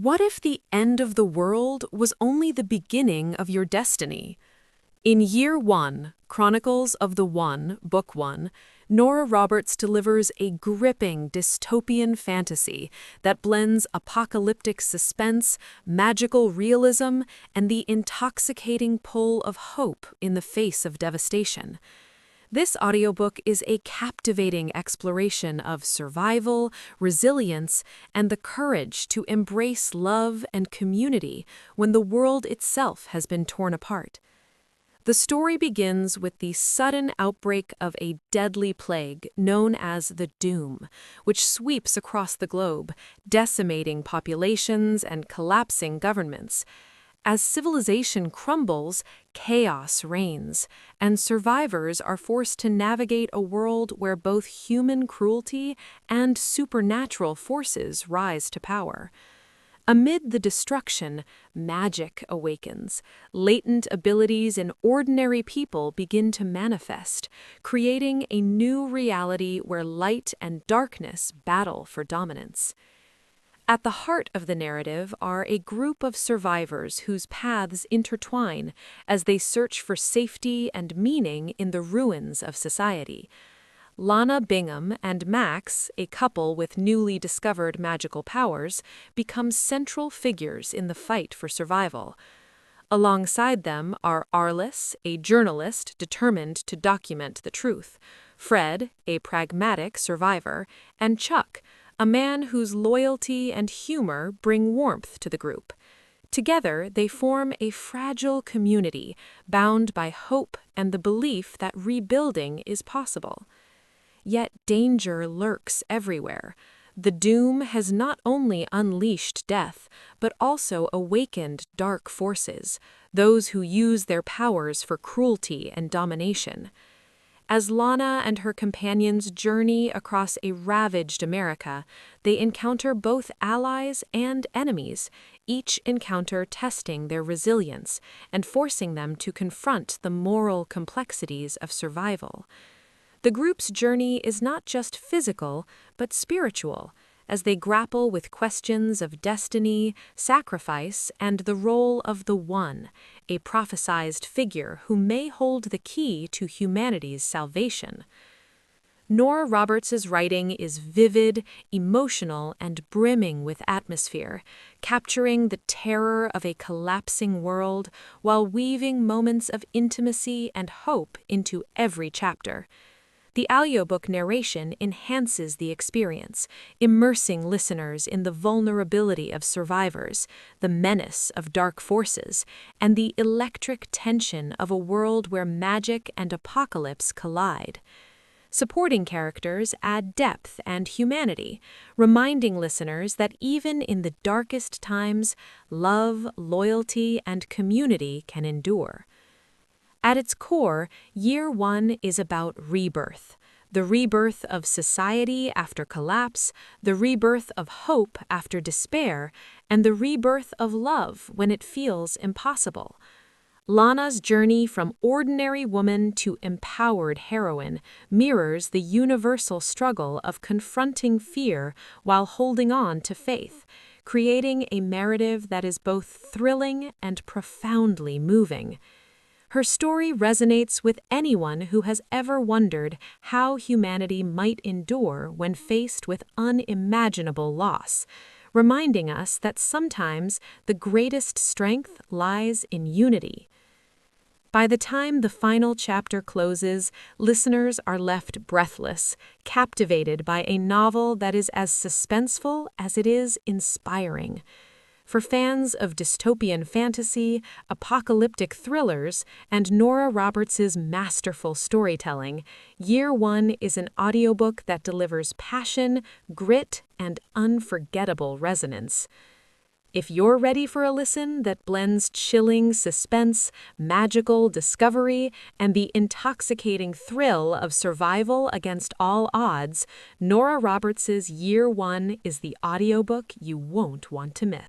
What if the end of the world was only the beginning of your destiny? In Year 1, Chronicles of the One, Book 1, Nora Roberts delivers a gripping dystopian fantasy that blends apocalyptic suspense, magical realism, and the intoxicating pull of hope in the face of devastation. This audiobook is a captivating exploration of survival, resilience, and the courage to embrace love and community when the world itself has been torn apart. The story begins with the sudden outbreak of a deadly plague known as the Doom, which sweeps across the globe, decimating populations and collapsing governments. As civilization crumbles, chaos reigns, and survivors are forced to navigate a world where both human cruelty and supernatural forces rise to power. Amid the destruction, magic awakens. Latent abilities in ordinary people begin to manifest, creating a new reality where light and darkness battle for dominance. At the heart of the narrative are a group of survivors whose paths intertwine as they search for safety and meaning in the ruins of society. Lana Bingham and Max, a couple with newly discovered magical powers, become central figures in the fight for survival. Alongside them are Arliss, a journalist determined to document the truth, Fred, a pragmatic survivor, and Chuck, a man whose loyalty and humor bring warmth to the group. Together, they form a fragile community bound by hope and the belief that rebuilding is possible. Yet danger lurks everywhere. The Doom has not only unleashed death, but also awakened dark forces, those who use their powers for cruelty and domination. As Lana and her companions journey across a ravaged America, they encounter both allies and enemies, each encounter testing their resilience and forcing them to confront the moral complexities of survival. The group's journey is not just physical, but spiritual, as they grapple with questions of destiny, sacrifice, and the role of the One, a prophesied figure who may hold the key to humanity's salvation. Nora Roberts' writing is vivid, emotional, and brimming with atmosphere, capturing the terror of a collapsing world while weaving moments of intimacy and hope into every chapter. The audiobook narration enhances the experience, immersing listeners in the vulnerability of survivors, the menace of dark forces, and the electric tension of a world where magic and apocalypse collide. Supporting characters add depth and humanity, reminding listeners that even in the darkest times, love, loyalty, and community can endure. At its core, Year 1 is about rebirth. The rebirth of society after collapse, the rebirth of hope after despair, and the rebirth of love when it feels impossible. Lana's journey from ordinary woman to empowered heroine mirrors the universal struggle of confronting fear while holding on to faith, creating a narrative that is both thrilling and profoundly moving. Her story resonates with anyone who has ever wondered how humanity might endure when faced with unimaginable loss, reminding us that sometimes the greatest strength lies in unity. By the time the final chapter closes, listeners are left breathless, captivated by a novel that is as suspenseful as it is inspiring. For fans of dystopian fantasy, apocalyptic thrillers, and Nora Roberts' masterful storytelling, Year 1 is an audiobook that delivers passion, grit, and unforgettable resonance. If you're ready for a listen that blends chilling suspense, magical discovery, and the intoxicating thrill of survival against all odds, Nora Roberts' Year 1 is the audiobook you won't want to miss.